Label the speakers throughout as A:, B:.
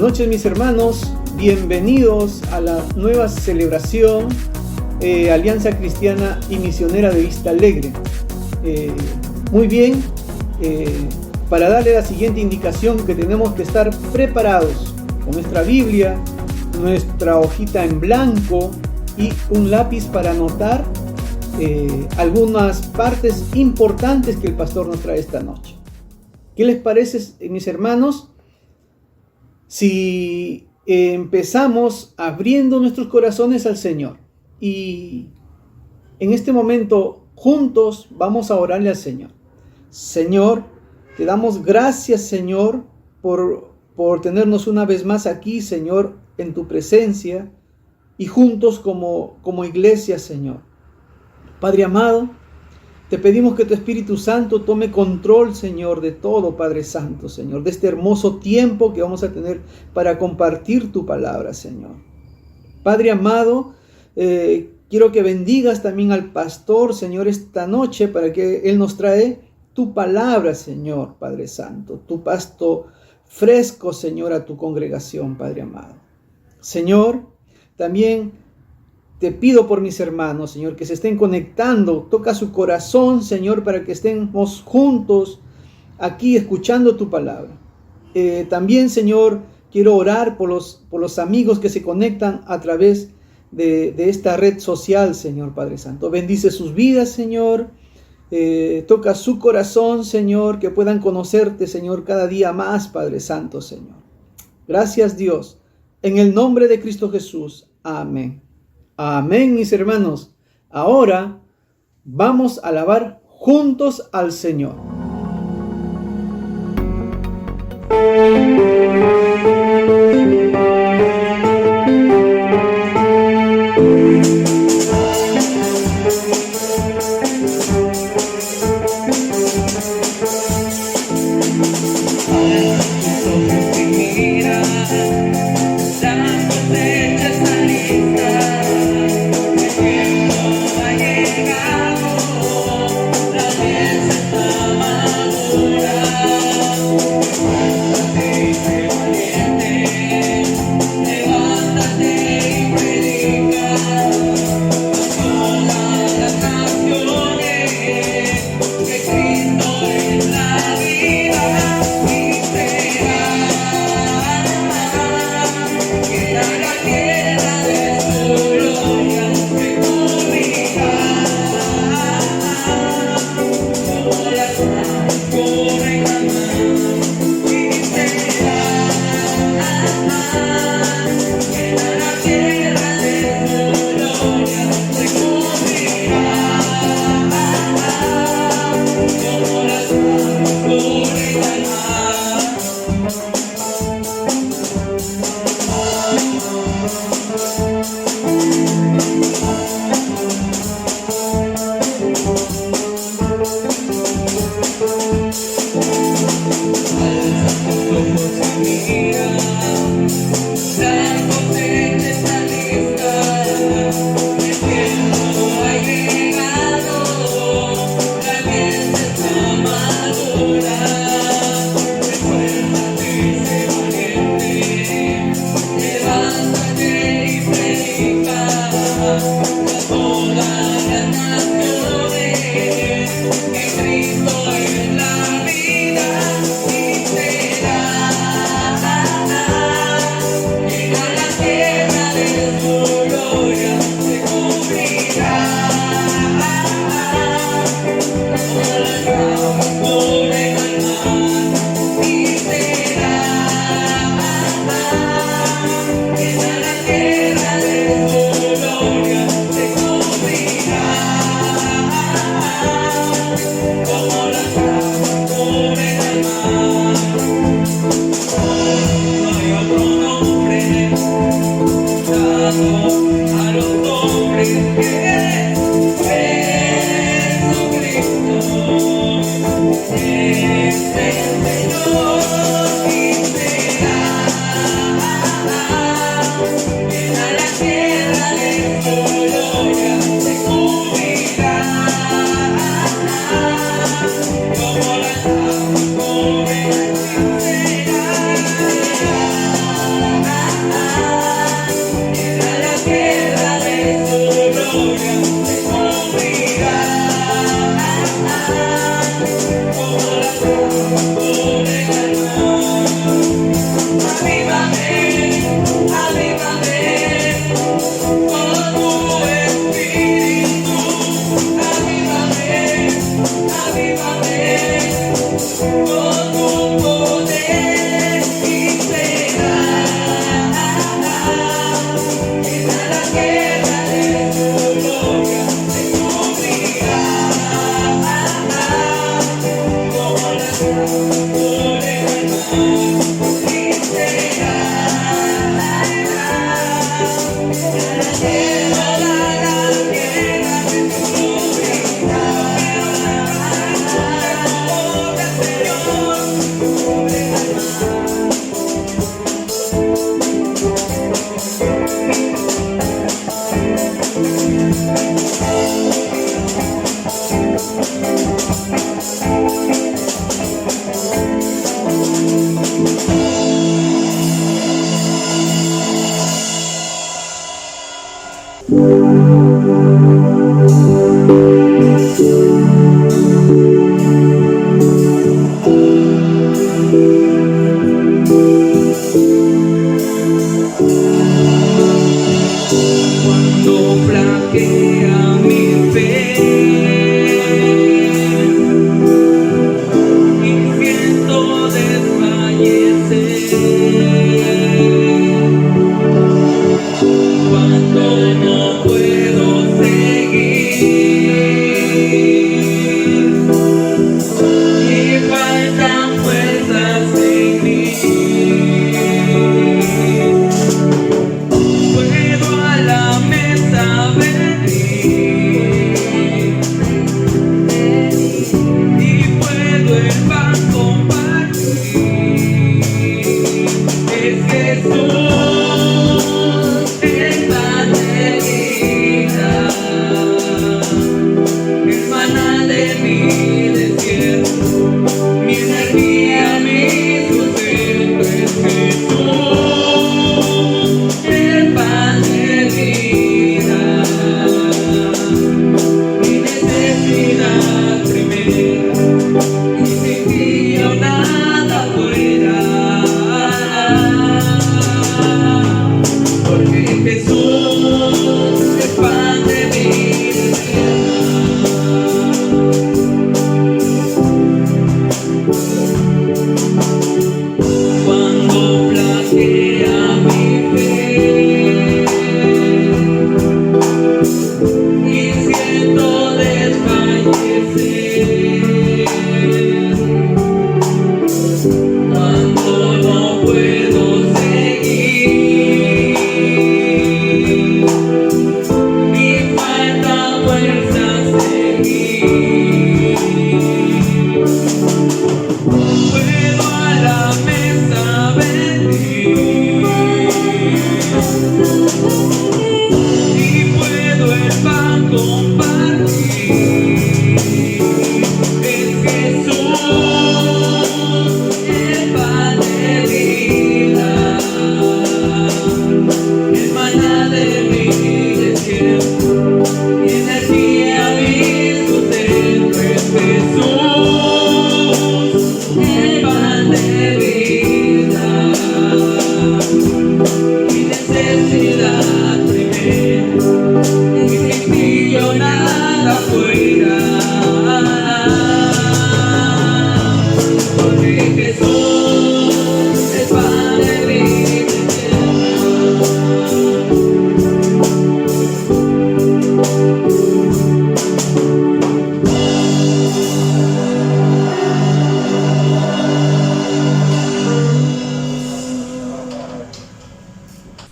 A: noches, mis hermanos, bienvenidos a la nueva celebración Alianza Cristiana y Misionera de Vista Alegre. Muy bien, para darle la siguiente indicación, que tenemos que estar preparados con nuestra Biblia, nuestra hojita en blanco y un lápiz para anotar algunas partes importantes que el pastor nos trae esta noche. ¿Qué les parece, mis hermanos, si empezamos abriendo nuestros corazones al Señor? Y en este momento juntos vamos a orarle al Señor. Señor, te damos gracias, Señor, por tenernos una vez más aquí, Señor, en tu presencia y juntos como iglesia, Señor. Padre amado, te pedimos que tu Espíritu Santo tome control, Señor, de todo, Padre Santo, Señor, de este hermoso tiempo que vamos a tener para compartir tu palabra, Señor. Padre amado, quiero que bendigas también al pastor, Señor, esta noche, para que él nos trae tu palabra, Señor, Padre Santo, tu pasto fresco, Señor, a tu congregación, Padre amado. Señor, también te pido por mis hermanos, Señor, que se estén conectando. Toca su corazón, Señor, para que estemos juntos aquí escuchando tu palabra. También, Señor, quiero orar por los amigos que se conectan a través de esta red social, Señor, Padre Santo. Bendice sus vidas, Señor. Toca su corazón, Señor, que puedan conocerte, Señor, cada día más, Padre Santo, Señor. Gracias, Dios. En el nombre de Cristo Jesús. Amén. Amén, mis hermanos. Ahora vamos a alabar juntos al Señor.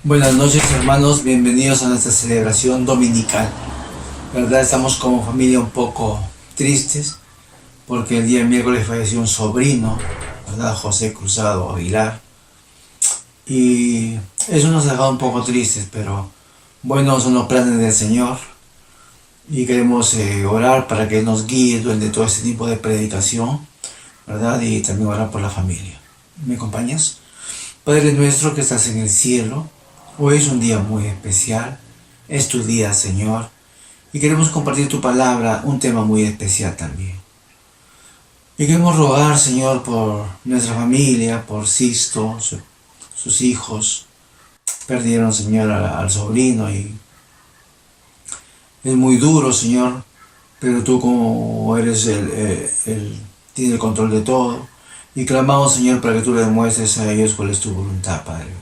B: Buenas noches, hermanos, bienvenidos a nuestra celebración dominical. ¿Verdad? Estamos como familia un poco tristes porque el día miércoles falleció un sobrino, ¿verdad? José Cruzado Aguilar. Y eso nos ha dejado un poco tristes, pero buenos son los planes del Señor y queremos orar para que nos guíe durante todo este tipo de predicación, ¿verdad? Y también orar por la familia. ¿Me acompañas? Padre nuestro que estás en el cielo, hoy es un día muy especial, es tu día, Señor, y queremos compartir tu palabra, un tema muy especial también. Y queremos rogar, Señor, por nuestra familia, por Sisto, sus hijos. Perdieron, Señor, al sobrino y es muy duro, Señor, pero tú como eres tienes el control de todo. Y clamamos, Señor, para que tú le demuestres a ellos cuál es tu voluntad, Padre bendito.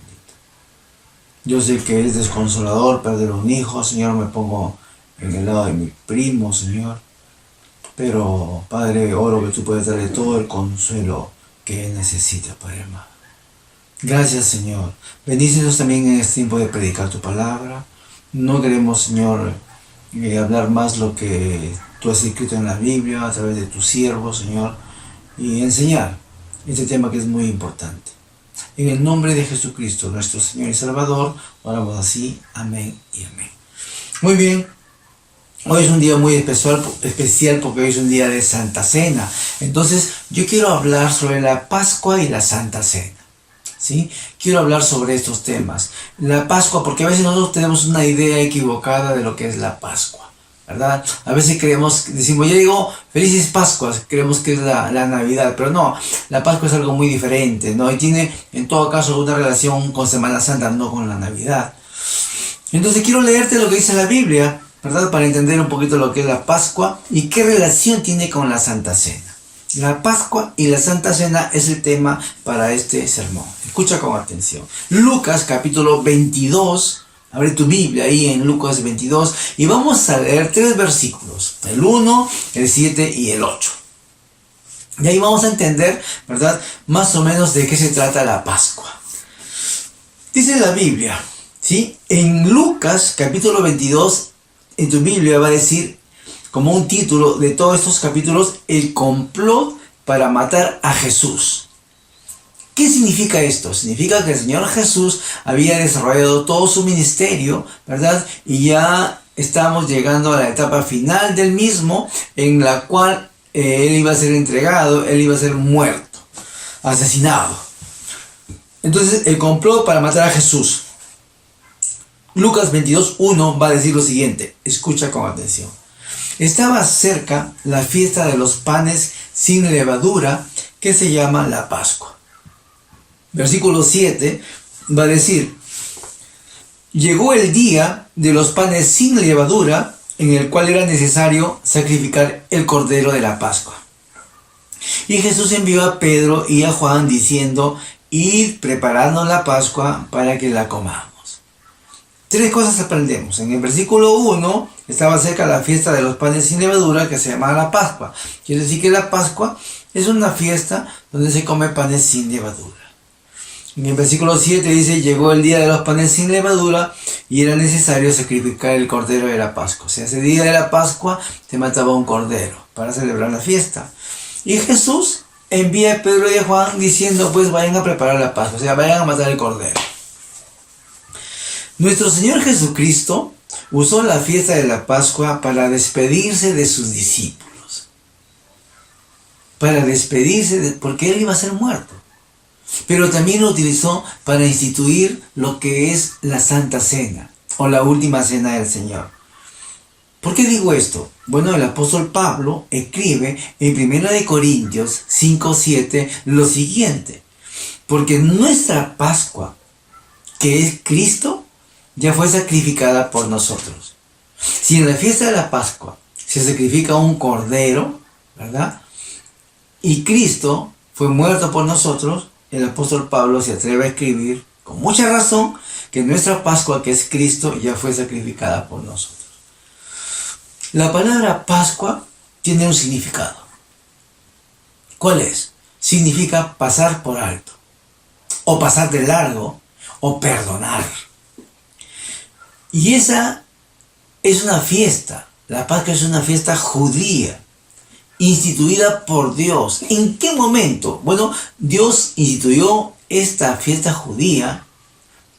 B: Yo sé que es desconsolador perder un hijo, Señor, me pongo en el lado de mi primo, Señor. Pero, Padre, oro que tú puedas darle todo el consuelo que él necesita, Padre amado. Gracias, Señor. Bendícenos también en este tiempo de predicar tu palabra. No queremos, Señor, hablar más lo que tú has escrito en la Biblia a través de tus siervos, Señor, y enseñar este tema que es muy importante. En el nombre de Jesucristo, nuestro Señor y Salvador, oramos así. Amén y amén. Muy bien. Hoy es un día muy especial porque hoy es un día de Santa Cena. Entonces, yo quiero hablar sobre la Pascua y la Santa Cena. ¿Sí? Quiero hablar sobre estos temas. La Pascua, porque a veces nosotros tenemos una idea equivocada de lo que es la Pascua, ¿verdad? A veces decimos, ya digo, felices Pascuas, creemos que es la Navidad, pero no, la Pascua es algo muy diferente, ¿no? Y tiene, en todo caso, una relación con Semana Santa, no con la Navidad. Entonces quiero leerte lo que dice la Biblia, ¿verdad? Para entender un poquito lo que es la Pascua y qué relación tiene con la Santa Cena. La Pascua y la Santa Cena es el tema para este sermón. Escucha con atención. Lucas capítulo 22. Abre tu Biblia ahí en Lucas 22 y vamos a leer 3 versículos. El 1, el 7 y el 8. Y ahí vamos a entender, ¿verdad? Más o menos de qué se trata la Pascua. Dice la Biblia, ¿sí? En Lucas capítulo 22, en tu Biblia va a decir, como un título de todos estos capítulos, el complot para matar a Jesús. ¿Qué significa esto? Significa que el Señor Jesús había desarrollado todo su ministerio, ¿verdad? Y ya estamos llegando a la etapa final del mismo, en la cual Él iba a ser entregado, Él iba a ser muerto, asesinado. Entonces, el complot para matar a Jesús. Lucas 22:1 va a decir lo siguiente, escucha con atención. Estaba cerca la fiesta de los panes sin levadura, que se llama la Pascua. Versículo 7 va a decir, llegó el día de los panes sin levadura, en el cual era necesario sacrificar el cordero de la Pascua. Y Jesús envió a Pedro y a Juan diciendo, id preparando la Pascua para que la comamos. 3 cosas aprendemos. En el versículo 1 estaba cerca la fiesta de los panes sin levadura, que se llama la Pascua. Quiere decir que la Pascua es una fiesta donde se come panes sin levadura. En el versículo 7 dice, llegó el día de los panes sin levadura y era necesario sacrificar el cordero de la Pascua. O sea, ese día de la Pascua se mataba un cordero para celebrar la fiesta. Y Jesús envía a Pedro y a Juan diciendo, pues vayan a preparar la Pascua, o sea, vayan a matar el cordero. Nuestro Señor Jesucristo usó la fiesta de la Pascua para despedirse de sus discípulos. Para despedirse, porque Él iba a ser muerto. Pero también lo utilizó para instituir lo que es la Santa Cena, o la última cena del Señor. ¿Por qué digo esto? Bueno, el apóstol Pablo escribe en 1 Corintios 5:7 lo siguiente. Porque nuestra Pascua, que es Cristo, ya fue sacrificada por nosotros. Si en la fiesta de la Pascua se sacrifica un cordero, ¿verdad? Y Cristo fue muerto por nosotros, el apóstol Pablo se atreve a escribir, con mucha razón, que nuestra Pascua, que es Cristo, ya fue sacrificada por nosotros. La palabra Pascua tiene un significado. ¿Cuál es? Significa pasar por alto, o pasar de largo, o perdonar. Y esa es una fiesta. La Pascua es una fiesta judía, instituida por Dios. ¿En qué momento? Bueno, Dios instituyó esta fiesta judía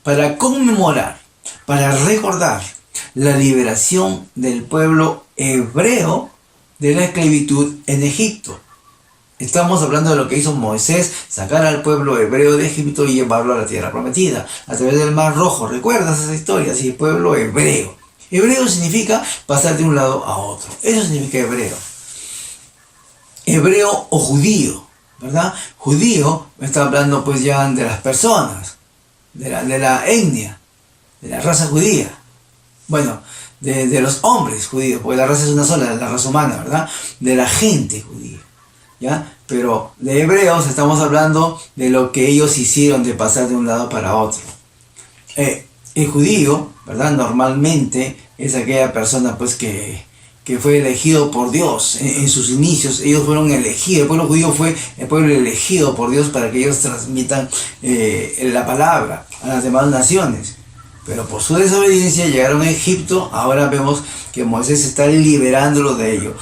B: para conmemorar, para recordar la liberación del pueblo hebreo de la esclavitud en Egipto. Estamos hablando de lo que hizo Moisés, sacar al pueblo hebreo de Egipto y llevarlo a la tierra prometida, a través del Mar Rojo. ¿Recuerdas esa historia? Sí, pueblo hebreo. Hebreo significa pasar de un lado a otro. Eso significa hebreo. Hebreo o judío, ¿verdad? Judío, está hablando pues ya de las personas, de la etnia, de la raza judía. Bueno, de los hombres judíos, porque la raza es una sola, la raza humana, ¿verdad? De la gente judía, ¿ya? Pero de hebreos estamos hablando de lo que ellos hicieron de pasar de un lado para otro. El judío, ¿verdad? Normalmente es aquella persona pues que fue elegido por Dios en sus inicios. Ellos fueron elegidos, el pueblo judío fue el pueblo elegido por Dios para que ellos transmitan la palabra a las demás naciones. Pero por su desobediencia llegaron a Egipto. Ahora vemos que Moisés está liberándolo de ello.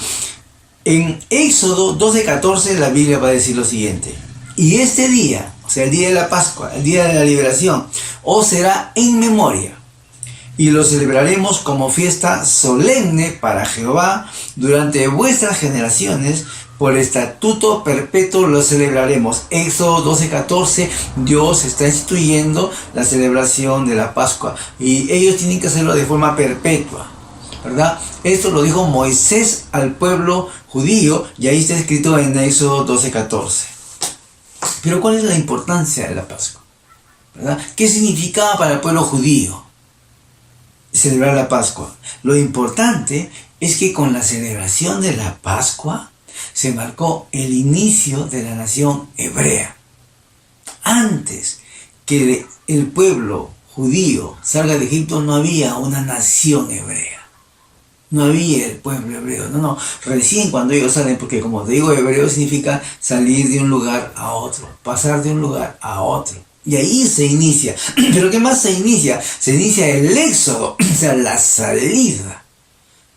B: En Éxodo 12:14 la Biblia va a decir lo siguiente: y este día, o sea el día de la Pascua, el día de la liberación, os será en memoria, y lo celebraremos como fiesta solemne para Jehová durante vuestras generaciones. Por estatuto perpetuo lo celebraremos. Éxodo 12:14, Dios está instituyendo la celebración de la Pascua y ellos tienen que hacerlo de forma perpetua, ¿verdad? Esto lo dijo Moisés al pueblo judío y ahí está escrito en Éxodo 12:14. Pero ¿cuál es la importancia de la Pascua? ¿Verdad? ¿Qué significaba para el pueblo judío celebrar la Pascua? Lo importante es que con la celebración de la Pascua se marcó el inicio de la nación hebrea. Antes que el pueblo judío salga de Egipto no había una nación hebrea. No había el pueblo hebreo. No. Recién cuando ellos salen, porque como te digo, hebreo significa salir de un lugar a otro, pasar de un lugar a otro. Y ahí se inicia. ¿Pero qué más se inicia? Se inicia el éxodo, o sea, la salida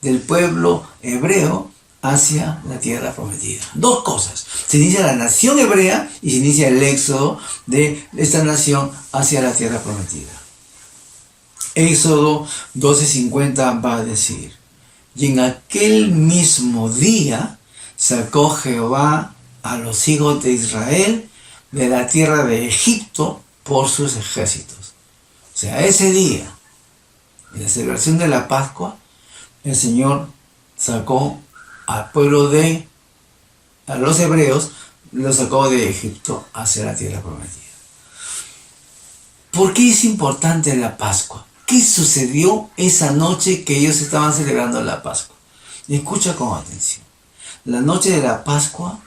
B: del pueblo hebreo hacia la tierra prometida. Dos cosas: se inicia la nación hebrea y se inicia el éxodo de esta nación hacia la tierra prometida. Éxodo 12:50 va a decir: y en aquel mismo día sacó Jehová a los hijos de Israel de la tierra de Egipto por sus ejércitos. O sea, ese día, en la celebración de la Pascua, el Señor sacó al pueblo a los hebreos, los sacó de Egipto hacia la tierra prometida. ¿Por qué es importante la Pascua? ¿Qué sucedió esa noche que ellos estaban celebrando la Pascua? Escucha con atención. La noche de la Pascua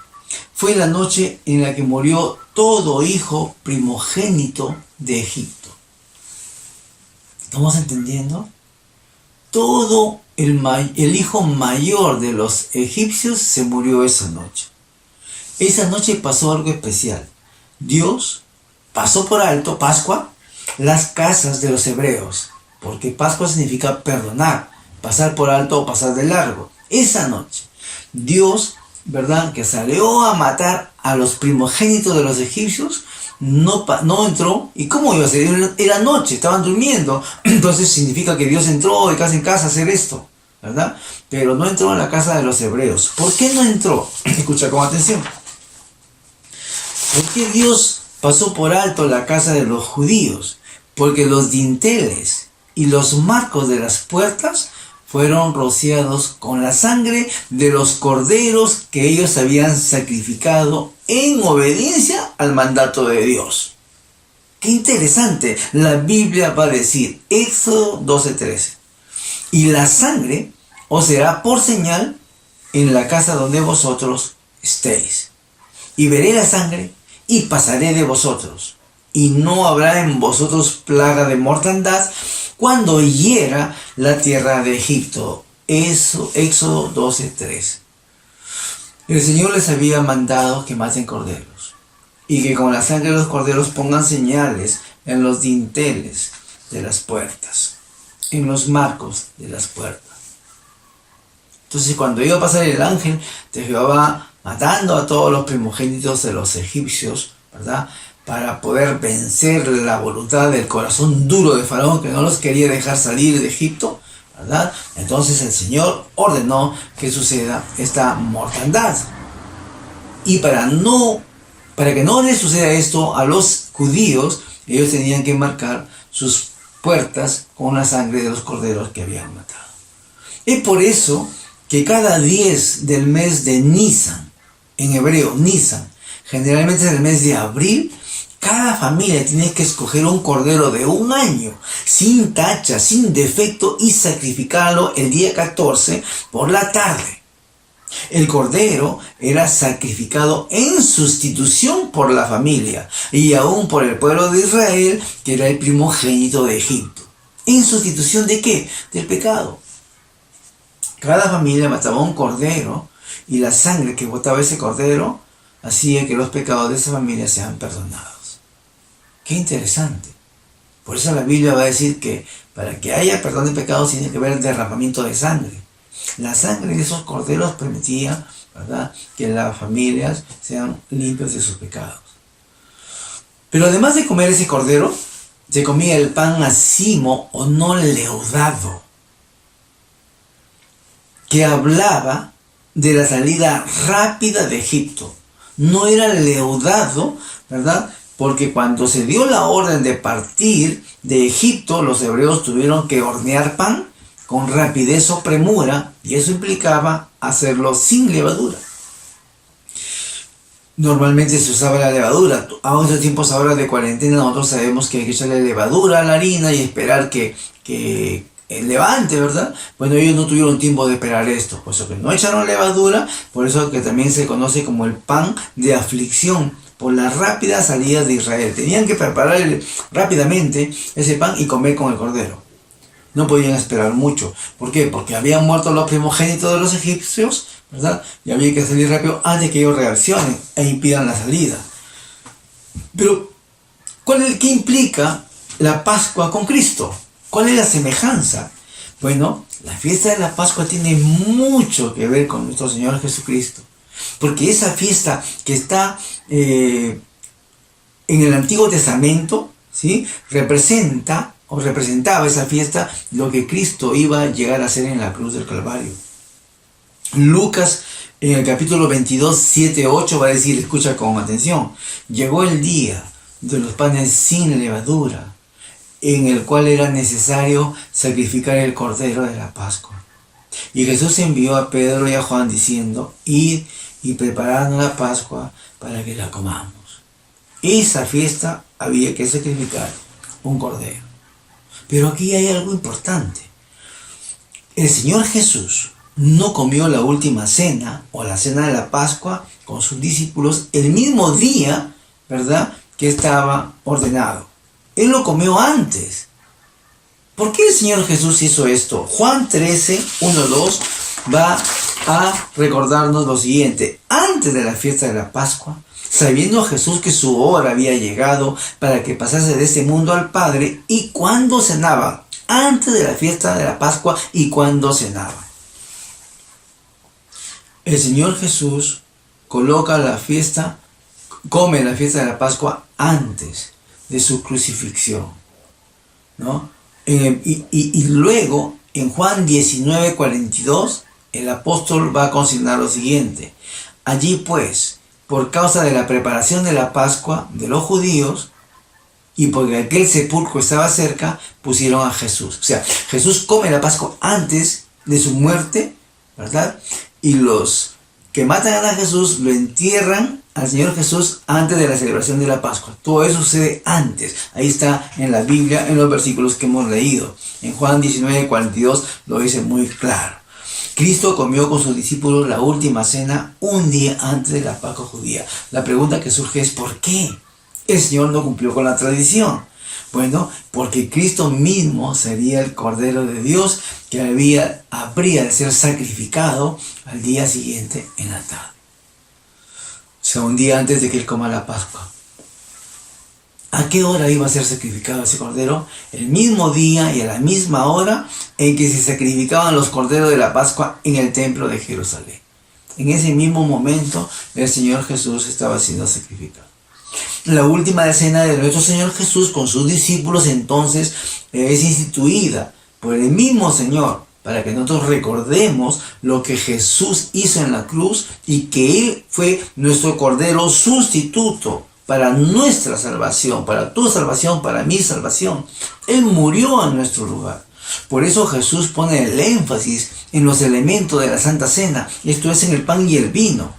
B: fue la noche en la que murió todo hijo primogénito de Egipto. ¿Estamos entendiendo? Todo el hijo mayor de los egipcios se murió esa noche. Esa noche pasó algo especial. Dios pasó por alto, Pascua, las casas de los hebreos, porque Pascua significa perdonar, pasar por alto o pasar de largo. Esa noche, Dios, ¿verdad?, que salió a matar a los primogénitos de los egipcios, no entró. ¿Y cómo iba a ser? Era noche, estaban durmiendo. Entonces significa que Dios entró de casa en casa a hacer esto, ¿verdad? Pero no entró en la casa de los hebreos. ¿Por qué no entró? Escucha con atención. ¿Por qué Dios pasó por alto la casa de los judíos? Porque los dinteles y los marcos de las puertas fueron rociados con la sangre de los corderos que ellos habían sacrificado en obediencia al mandato de Dios. ¡Qué interesante! La Biblia va a decir, Éxodo 12:13, y la sangre os será por señal en la casa donde vosotros estéis. Y veré la sangre y pasaré de vosotros, y no habrá en vosotros plaga de mortandad cuando hiera la tierra de Egipto. Eso, Éxodo 12:3. El Señor les había mandado que maten corderos y que con la sangre de los corderos pongan señales en los dinteles de las puertas. en los marcos de las puertas. Entonces cuando iba a pasar el ángel de Jehová matando a todos los primogénitos de los egipcios, ¿verdad?, para poder vencer la voluntad del corazón duro de Faraón, que no los quería dejar salir de Egipto, ¿verdad? Entonces el Señor ordenó que suceda esta mortandad. Y para que no les suceda esto a los judíos, ellos tenían que marcar sus puertas con la sangre de los corderos que habían matado. Es por eso que cada 10 del mes de Nisan, en hebreo Nisan, generalmente es el mes de abril, cada familia tiene que escoger un cordero de 1 año, sin tacha, sin defecto, y sacrificarlo el día 14 por la tarde. El cordero era sacrificado en sustitución por la familia y aún por el pueblo de Israel, que era el primogénito de Egipto. ¿En sustitución de qué? Del pecado. Cada familia mataba un cordero y la sangre que botaba ese cordero hacía que los pecados de esa familia sean perdonados. Qué interesante. Por eso la Biblia va a decir que para que haya perdón de pecados tiene que haber derramamiento de sangre. La sangre de esos corderos permitía, ¿verdad?, que las familias sean limpias de sus pecados. Pero además de comer ese cordero, se comía el pan acimo o no leudado, que hablaba de la salida rápida de Egipto. No era leudado, ¿verdad?, porque cuando se dio la orden de partir de Egipto, los hebreos tuvieron que hornear pan con rapidez o premura, y eso implicaba hacerlo sin levadura. Normalmente se usaba la levadura. A estos tiempos ahora de cuarentena nosotros sabemos que hay que echarle levadura a la harina y esperar que levante, ¿verdad? Bueno, ellos no tuvieron tiempo de esperar esto, puesto que no echaron levadura, por eso que también se conoce como el pan de aflicción, por la rápida salida de Israel. Tenían que preparar rápidamente ese pan y comer con el cordero. No podían esperar mucho. ¿Por qué? Porque habían muerto los primogénitos de los egipcios, ¿verdad? Y había que salir rápido antes que ellos reaccionen e impidan la salida. Pero, ¿qué implica la Pascua con Cristo? ¿Cuál es la semejanza? Bueno, la fiesta de la Pascua tiene mucho que ver con nuestro Señor Jesucristo. Porque esa fiesta que está en el Antiguo Testamento, ¿sí?, representaba esa fiesta lo que Cristo iba a llegar a hacer en la cruz del Calvario. Lucas, en el capítulo 22, 7, 8, va a decir, escucha con atención: llegó el día de los panes sin levadura, en el cual era necesario sacrificar el cordero de la Pascua. Y Jesús envió a Pedro y a Juan diciendo: id y preparad la Pascua para que la comamos. Esa fiesta había que sacrificar un cordero. Pero aquí hay algo importante. El Señor Jesús no comió la última cena o la cena de la Pascua con sus discípulos el mismo día, ¿verdad?, que estaba ordenado. Él lo comió antes. ¿Por qué el Señor Jesús hizo esto? Juan 13, 1, 2 va a recordarnos lo siguiente: antes de la fiesta de la Pascua, sabiendo Jesús que su hora había llegado para que pasase de este mundo al Padre, y cuando cenaba, antes de la fiesta de la Pascua y cuando cenaba. El Señor Jesús come la fiesta de la Pascua antes de su crucifixión, ¿no? Y luego, en Juan 19, 42, el apóstol va a consignar lo siguiente: allí pues, por causa de la preparación de la Pascua de los judíos, y porque aquel sepulcro estaba cerca, pusieron a Jesús. O sea, Jesús come la Pascua antes de su muerte, ¿verdad? Y los que matan a Jesús lo entierran al Señor Jesús antes de la celebración de la Pascua. Todo eso sucede antes. Ahí está en la Biblia, en los versículos que hemos leído. En Juan 19, 42 lo dice muy claro. Cristo comió con sus discípulos la última cena un día antes de la Pascua judía. La pregunta que surge es: ¿por qué el Señor no cumplió con la tradición? Bueno, porque Cristo mismo sería el Cordero de Dios que habría de ser sacrificado al día siguiente en la tarde. O sea, un día antes de que Él coma la Pascua. ¿A qué hora iba a ser sacrificado ese cordero? El mismo día y a la misma hora en que se sacrificaban los corderos de la Pascua en el templo de Jerusalén. En ese mismo momento el Señor Jesús estaba siendo sacrificado. La última cena de nuestro Señor Jesús con sus discípulos entonces es instituida por el mismo Señor, para que nosotros recordemos lo que Jesús hizo en la cruz y que Él fue nuestro Cordero sustituto para nuestra salvación, para tu salvación, para mi salvación. Él murió en nuestro lugar. Por eso Jesús pone el énfasis en los elementos de la Santa Cena, esto es en el pan y el vino,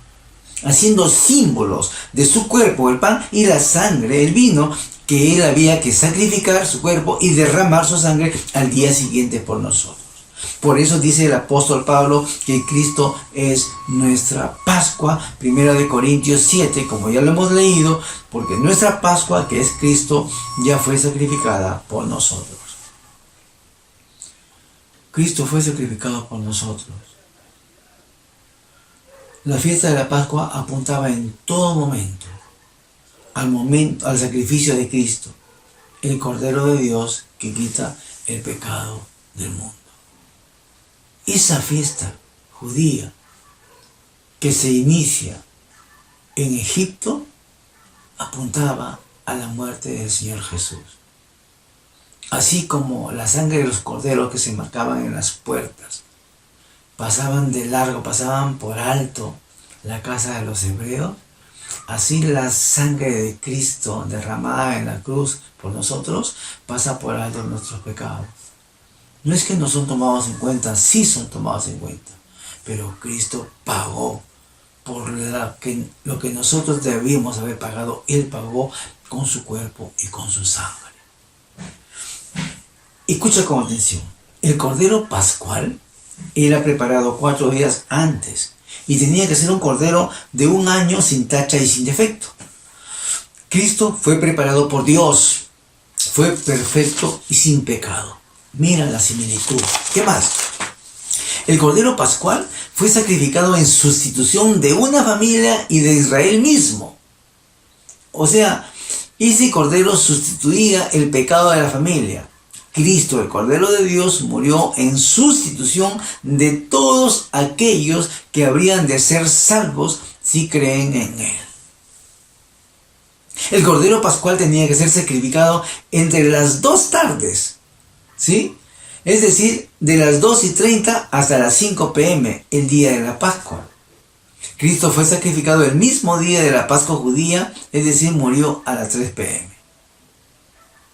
B: haciendo símbolos de su cuerpo, el pan y la sangre, el vino, que Él había que sacrificar su cuerpo y derramar su sangre al día siguiente por nosotros. Por eso dice el apóstol Pablo que Cristo es nuestra Pascua, 1 Corintios 7, como ya lo hemos leído, porque nuestra Pascua, que es Cristo, ya fue sacrificada por nosotros. Cristo fue sacrificado por nosotros. La fiesta de la Pascua apuntaba en todo momento al sacrificio de Cristo, el Cordero de Dios que quita el pecado del mundo. Esa fiesta judía que se inicia en Egipto apuntaba a la muerte del Señor Jesús. Así como la sangre de los corderos que se marcaban en las puertas pasaban de largo, pasaban por alto la casa de los hebreos, así la sangre de Cristo derramada en la cruz por nosotros pasa por alto nuestros pecados. No es que no son tomados en cuenta, sí son tomados en cuenta, pero Cristo pagó por lo que nosotros debíamos haber pagado. Él pagó con su cuerpo y con su sangre. Escucha con atención. El cordero pascual era preparado 4 días antes y tenía que ser un cordero de 1 año sin tacha y sin defecto. Cristo fue preparado por Dios, fue perfecto y sin pecado. Mira la similitud. ¿Qué más? El cordero pascual fue sacrificado en sustitución de una familia y de Israel mismo. O sea, ese cordero sustituía el pecado de la familia. Cristo, el Cordero de Dios, murió en sustitución de todos aquellos que habrían de ser salvos si creen en Él. El Cordero Pascual tenía que ser sacrificado entre las 2 tardes, ¿sí? Es decir, de las 2:30 hasta las 5 p.m., el día de la Pascua. Cristo fue sacrificado el mismo día de la Pascua judía, es decir, murió a las 3 p.m.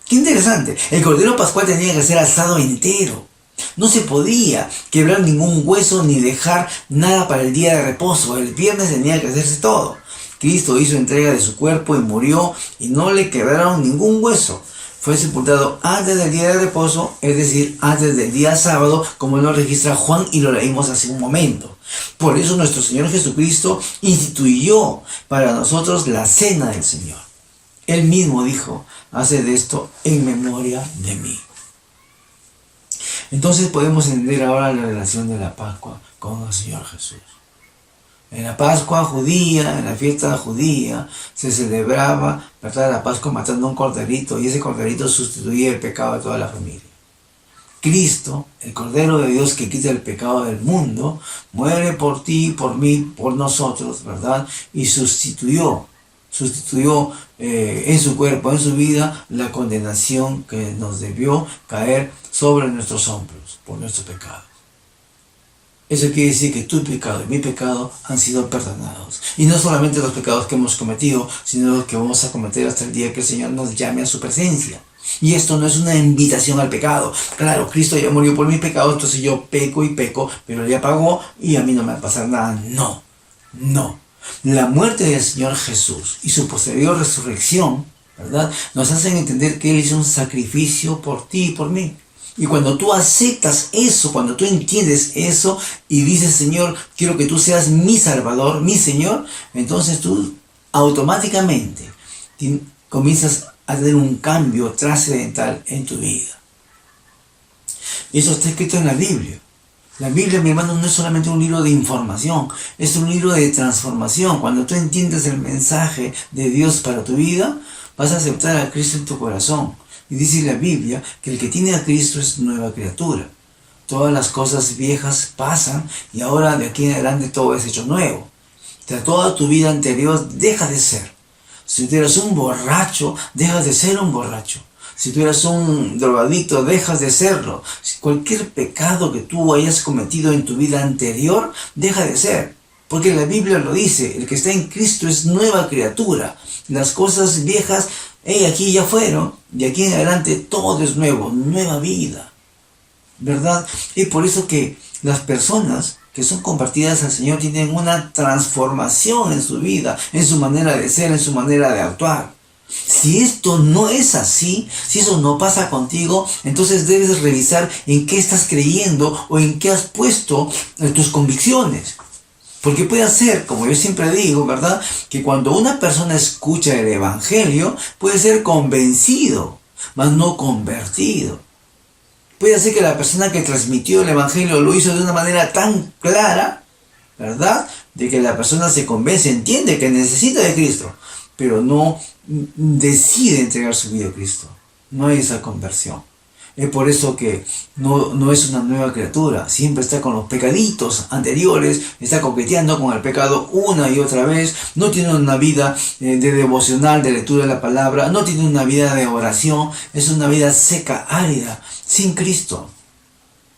B: ¡Qué interesante! El Cordero Pascual tenía que ser asado entero. No se podía quebrar ningún hueso ni dejar nada para el día de reposo. El viernes tenía que hacerse todo. Cristo hizo entrega de su cuerpo y murió y no le quebraron ningún hueso. Fue sepultado antes del día de reposo, es decir, antes del día sábado, como lo registra Juan y lo leímos hace un momento. Por eso nuestro Señor Jesucristo instituyó para nosotros la cena del Señor. Él mismo dijo: haced esto en memoria de mí. Entonces podemos entender ahora la relación de la Pascua con el Señor Jesús. En la Pascua judía, en la fiesta judía, se celebraba, ¿verdad?, la Pascua matando un corderito, y ese corderito sustituía el pecado de toda la familia. Cristo, el Cordero de Dios que quita el pecado del mundo, muere por ti, por mí, por nosotros, ¿verdad? Y sustituyó en su cuerpo, en su vida, la condenación que nos debió caer sobre nuestros hombros por nuestro pecado. Eso quiere decir que tu pecado y mi pecado han sido perdonados. Y no solamente los pecados que hemos cometido, sino los que vamos a cometer hasta el día que el Señor nos llame a su presencia. Y esto no es una invitación al pecado. Claro, Cristo ya murió por mis pecados, entonces yo peco y peco, pero ya pagó y a mí no me va a pasar nada. No, no. La muerte del Señor Jesús y su posterior resurrección, ¿verdad?, nos hacen entender que Él hizo un sacrificio por ti y por mí. Y cuando tú aceptas eso, cuando tú entiendes eso y dices: Señor, quiero que tú seas mi Salvador, mi Señor, entonces tú automáticamente comienzas a tener un cambio trascendental en tu vida. Y eso está escrito en la Biblia. La Biblia, mi hermano, no es solamente un libro de información, es un libro de transformación. Cuando tú entiendes el mensaje de Dios para tu vida, vas a aceptar a Cristo en tu corazón. Y dice la Biblia que el que tiene a Cristo es nueva criatura. Todas las cosas viejas pasan y ahora de aquí en adelante todo es hecho nuevo. Toda tu vida anterior deja de ser. Si tú eras un borracho, dejas de ser un borracho. Si tú eras un drogadicto, dejas de serlo. Cualquier pecado que tú hayas cometido en tu vida anterior, deja de ser. Porque la Biblia lo dice, el que está en Cristo es nueva criatura. Las cosas viejas, aquí ya fueron, de aquí en adelante todo es nuevo, nueva vida. ¿Verdad? Y por eso que las personas que son compartidas al Señor tienen una transformación en su vida, en su manera de ser, en su manera de actuar. Si esto no es así, si eso no pasa contigo, entonces debes revisar en qué estás creyendo o en qué has puesto tus convicciones. Porque puede ser, como yo siempre digo, ¿verdad?, que cuando una persona escucha el Evangelio, puede ser convencido, mas no convertido. Puede ser que la persona que transmitió el Evangelio lo hizo de una manera tan clara, ¿verdad?, de que la persona se convence, entiende que necesita de Cristo, pero no decide entregar su vida a Cristo. No hay esa conversión. Es por eso que no es una nueva criatura. Siempre está con los pecaditos anteriores, está coqueteando con el pecado una y otra vez. No tiene una vida de devocional, de lectura de la palabra. No tiene una vida de oración. Es una vida seca, árida, sin Cristo.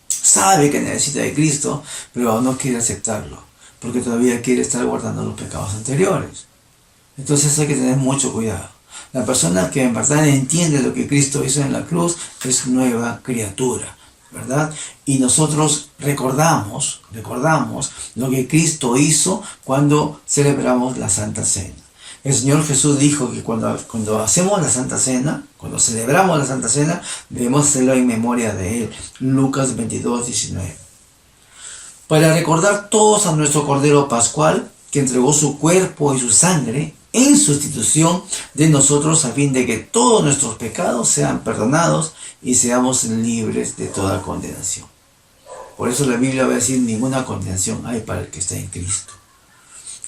B: Sabe que necesita de Cristo, pero no quiere aceptarlo, porque todavía quiere estar guardando los pecados anteriores. Entonces hay que tener mucho cuidado. La persona que en verdad entiende lo que Cristo hizo en la cruz es nueva criatura, ¿verdad? Y nosotros recordamos lo que Cristo hizo cuando celebramos la Santa Cena. El Señor Jesús dijo que cuando hacemos la Santa Cena, cuando celebramos la Santa Cena, debemos hacerlo en memoria de Él. Lucas 22:19. Para recordar todos a nuestro Cordero Pascual, que entregó su cuerpo y su sangre en sustitución de nosotros, a fin de que todos nuestros pecados sean perdonados y seamos libres de toda condenación. Por eso la Biblia va a decir: ninguna condenación hay para el que está en Cristo.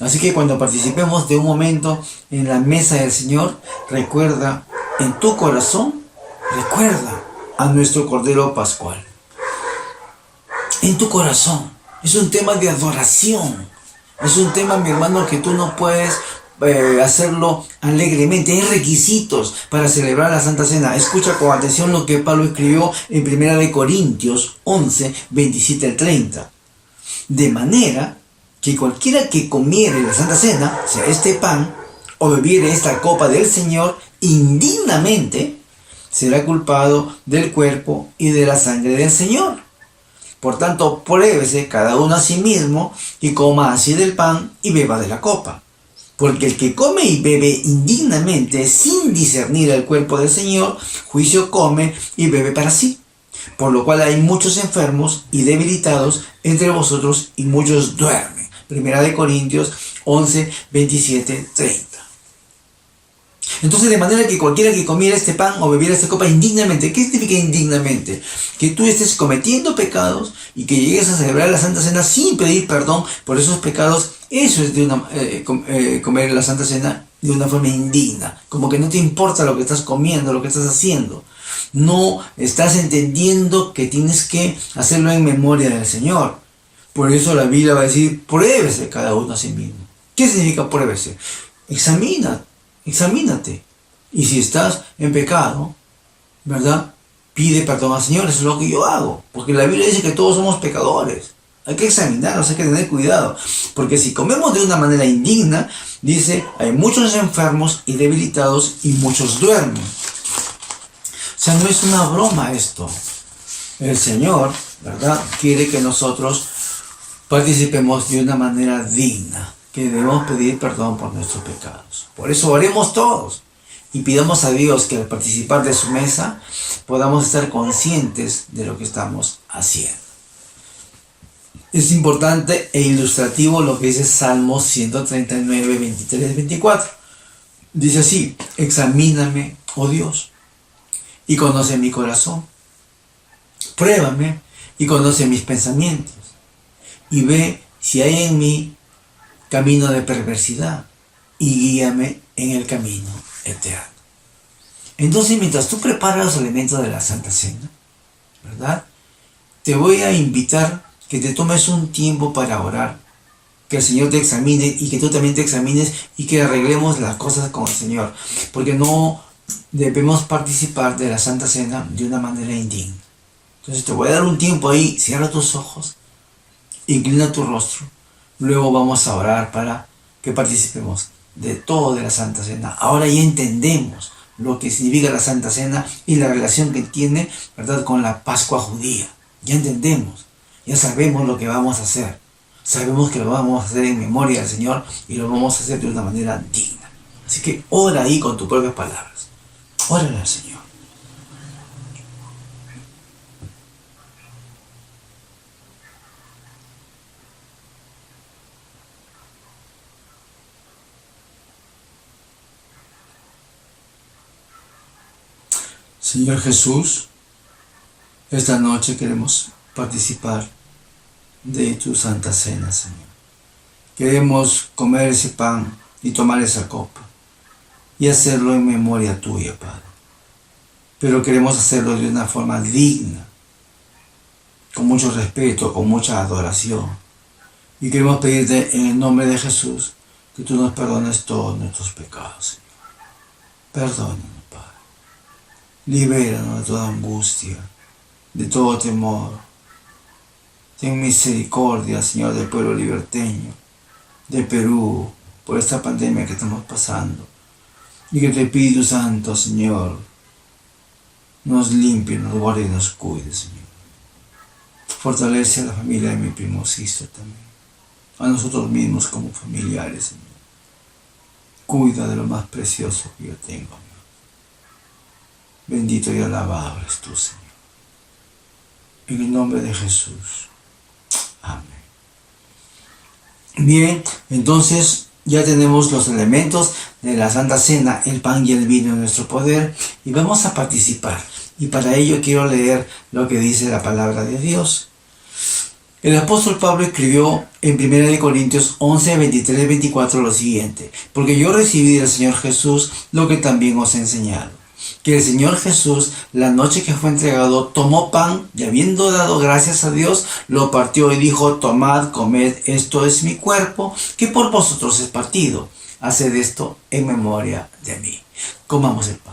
B: Así que cuando participemos de un momento en la mesa del Señor, recuerda en tu corazón, recuerda a nuestro Cordero Pascual. En tu corazón. Es un tema de adoración. Es un tema, mi hermano, que tú no puedes hacerlo alegremente. Hay requisitos para celebrar la Santa Cena. Escucha con atención lo que Pablo escribió en 1 Corintios 11, 27 al 30. De manera que cualquiera que comiere la Santa Cena, o sea, este pan, o bebiere esta copa del Señor indignamente, será culpado del cuerpo y de la sangre del Señor. Por tanto, pruébese cada uno a sí mismo y coma así del pan y beba de la copa. Porque el que come y bebe indignamente, sin discernir el cuerpo del Señor, juicio come y bebe para sí. Por lo cual hay muchos enfermos y debilitados entre vosotros y muchos duermen. 1 Corintios 11, 27, 30. Entonces, de manera que cualquiera que comiera este pan o bebiera esta copa indignamente, ¿qué significa indignamente? Que tú estés cometiendo pecados y que llegues a celebrar la Santa Cena sin pedir perdón por esos pecados. Eso es comer la Santa Cena de una forma indigna, como que no te importa lo que estás comiendo, lo que estás haciendo. No estás entendiendo que tienes que hacerlo en memoria del Señor. Por eso la Biblia va a decir: pruébese cada uno a sí mismo. ¿Qué significa pruébese? Examínate. Y si estás en pecado, ¿verdad?, pide perdón al Señor. Eso es lo que yo hago. Porque la Biblia dice que todos somos pecadores. Hay que examinarnos, hay que tener cuidado. Porque si comemos de una manera indigna, dice, hay muchos enfermos y debilitados y muchos duermen. O sea, no es una broma esto. El Señor, ¿verdad?, quiere que nosotros participemos de una manera digna, que debemos pedir perdón por nuestros pecados. Por eso oremos todos y pidamos a Dios que al participar de su mesa podamos estar conscientes de lo que estamos haciendo. Es importante e ilustrativo lo que dice Salmos 139, 23, 24. Dice así: examíname, oh Dios, y conoce mi corazón. Pruébame y conoce mis pensamientos. Y ve si hay en mí camino de perversidad, y guíame en el camino eterno. Entonces, mientras tú preparas los elementos de la Santa Cena, ¿verdad? Te voy a invitar que te tomes un tiempo para orar, que el Señor te examine y que tú también te examines y que arreglemos las cosas con el Señor, porque no debemos participar de la Santa Cena de una manera indigna. Entonces te voy a dar un tiempo ahí, cierra tus ojos, inclina tu rostro, luego vamos a orar para que participemos de todo de la Santa Cena. Ahora ya entendemos lo que significa la Santa Cena y la relación que tiene, ¿verdad?, con la Pascua judía. Ya entendemos, ya sabemos lo que vamos a hacer. Sabemos que lo vamos a hacer en memoria del Señor y lo vamos a hacer de una manera digna. Así que ora ahí con tus propias palabras. Órale al Señor. Señor Jesús, esta noche queremos participar de tu Santa Cena, Señor. Queremos comer ese pan y tomar esa copa y hacerlo en memoria tuya, Padre. Pero queremos hacerlo de una forma digna, con mucho respeto, con mucha adoración. Y queremos pedirte en el nombre de Jesús que tú nos perdones todos nuestros pecados, Señor. Perdónanos, Padre. Libéranos de toda angustia, de todo temor. Ten misericordia, Señor, del pueblo liberteño, de Perú, por esta pandemia que estamos pasando. Y que tu Espíritu Santo, Señor, nos limpie, nos guarde y nos cuide, Señor. Fortalece a la familia de mi primo Sisto también, a nosotros mismos como familiares, Señor. Cuida de lo más precioso que yo tengo, Señor. Bendito y alabado eres tú, Señor. En el nombre de Jesús. Amén. Bien, entonces ya tenemos los elementos de la Santa Cena, el pan y el vino en nuestro poder, y vamos a participar. Y para ello quiero leer lo que dice la palabra de Dios. El apóstol Pablo escribió en 1 Corintios 11, 23, 24 lo siguiente: porque yo recibí del Señor Jesús lo que también os he enseñado, que el Señor Jesús, la noche que fue entregado, tomó pan y habiendo dado gracias a Dios, lo partió y dijo: tomad, comed, esto es mi cuerpo, que por vosotros es partido. Haced esto en memoria de mí. Comamos el pan.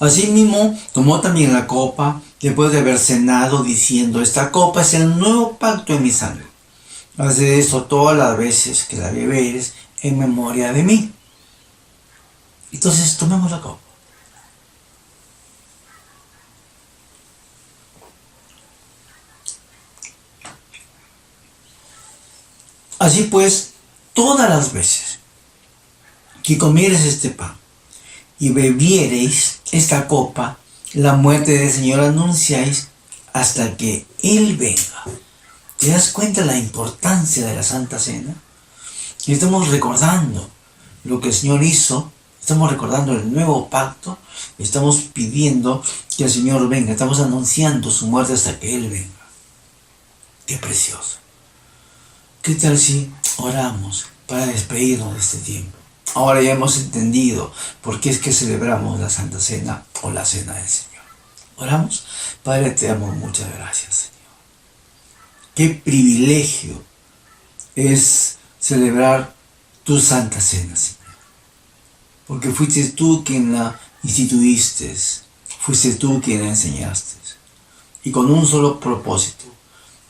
B: Asimismo, tomó también la copa, después de haber cenado, diciendo: esta copa es el nuevo pacto en mi sangre. Haced esto todas las veces que la beberes en memoria de mí. Entonces, tomemos la copa. Así pues, todas las veces que comieres este pan y bebiereis esta copa, la muerte del Señor anunciáis hasta que Él venga. ¿Te das cuenta de la importancia de la Santa Cena? Estamos recordando lo que el Señor hizo, estamos recordando el nuevo pacto, estamos pidiendo que el Señor venga, estamos anunciando su muerte hasta que Él venga. ¡Qué precioso! ¿Qué tal si oramos para despedirnos de este tiempo? Ahora ya hemos entendido por qué es que celebramos la Santa Cena o la Cena del Señor. Oramos. Padre, te damos muchas gracias, Señor. Qué privilegio es celebrar tu Santa Cena, Señor. Porque fuiste tú quien la instituiste, fuiste tú quien la enseñaste. Y con un solo propósito,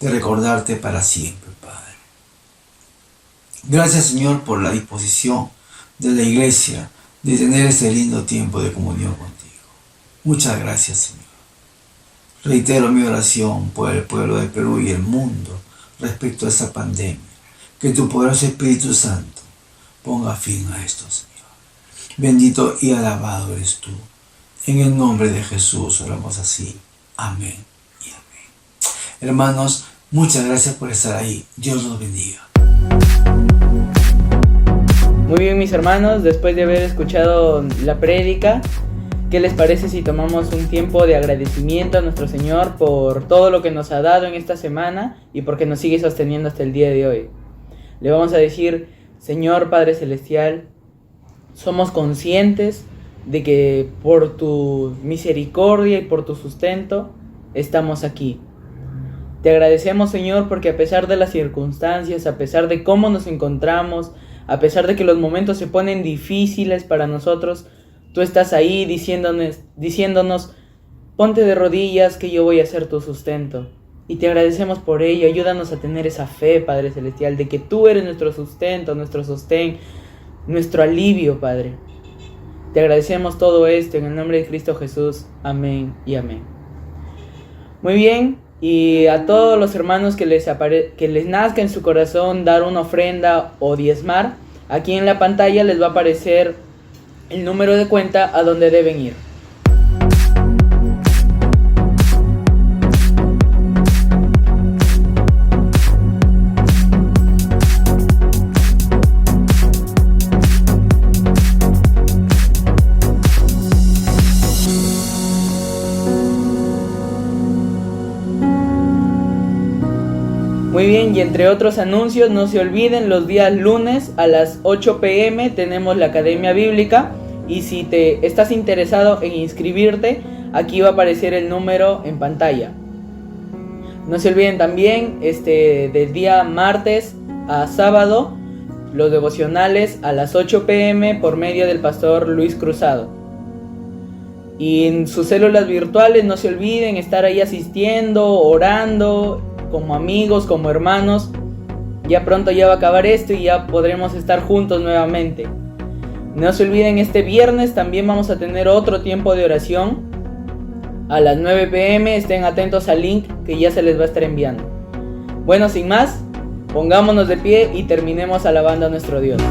B: de recordarte para siempre, Padre. Gracias, Señor, por la disposición de la iglesia de tener este lindo tiempo de comunión contigo. Muchas gracias, Señor. Reitero mi oración por el pueblo de Perú y el mundo respecto a esta pandemia. Que tu poderoso Espíritu Santo ponga fin a esto, Señor. Bendito y alabado eres tú. En el nombre de Jesús oramos así. Amén y amén. Hermanos, muchas gracias por estar ahí. Dios los bendiga.
C: Muy bien, mis hermanos, después de haber escuchado la prédica, ¿Qué les parece si tomamos un tiempo de agradecimiento a nuestro Señor por todo lo que nos ha dado en esta semana y porque nos sigue sosteniendo hasta el día de hoy? Le vamos a decir: Señor Padre Celestial, somos conscientes de que por tu misericordia y por tu sustento estamos aquí. Te agradecemos, Señor, porque a pesar de las circunstancias, a pesar de cómo nos encontramos, a pesar de que los momentos se ponen difíciles para nosotros, tú estás ahí diciéndonos: ponte de rodillas que yo voy a ser tu sustento. Y te agradecemos por ello. Ayúdanos a tener esa fe, Padre Celestial, de que tú eres nuestro sustento, nuestro sostén, nuestro alivio, Padre. Te agradecemos todo esto en el nombre de Cristo Jesús. Amén y amén. Muy bien, y a todos los hermanos que les nazca en su corazón dar una ofrenda o diezmar, aquí en la pantalla les va a aparecer el número de cuenta a donde deben ir. Muy bien, y entre otros anuncios, no se olviden, los días lunes a las 8 p.m. tenemos la Academia Bíblica, y si te estás interesado en inscribirte, aquí va a aparecer el número en pantalla. No se olviden también, del día martes a sábado, los devocionales a las 8 p.m. por medio del pastor Luis Cruzado. Y en sus células virtuales no se olviden estar ahí asistiendo, orando, como amigos, como hermanos. Ya pronto ya va a acabar esto y ya podremos estar juntos nuevamente. No se olviden, este viernes también vamos a tener otro tiempo de oración a las 9 p.m. Estén atentos al link que ya se les va a estar enviando. Bueno, sin más, pongámonos de pie y terminemos alabando a nuestro Dios.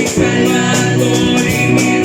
D: Salvador y mi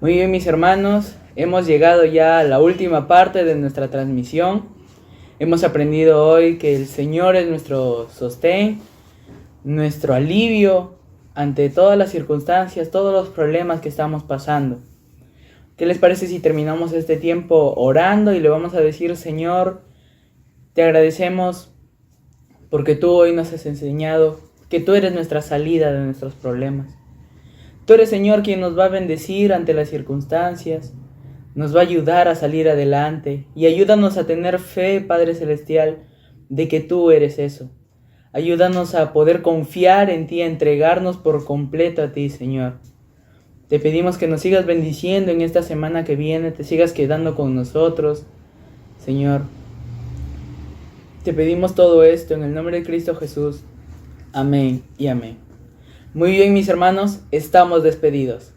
C: Muy bien, mis hermanos, hemos llegado ya a la última parte de nuestra transmisión. Hemos aprendido hoy que el Señor es nuestro sostén, nuestro alivio ante todas las circunstancias, todos los problemas que estamos pasando. ¿Qué les parece si terminamos este tiempo orando y le vamos a decir: Señor, te agradecemos porque tú hoy nos has enseñado que tú eres nuestra salida de nuestros problemas? Tú eres, Señor, quien nos va a bendecir ante las circunstancias, nos va a ayudar a salir adelante, y ayúdanos a tener fe, Padre Celestial, de que tú eres eso. Ayúdanos a poder confiar en ti, a entregarnos por completo a ti, Señor. Te pedimos que nos sigas bendiciendo en esta semana que viene, te sigas quedando con nosotros, Señor. Te pedimos todo esto en el nombre de Cristo Jesús. Amén y amén. Muy bien, mis hermanos, estamos despedidos.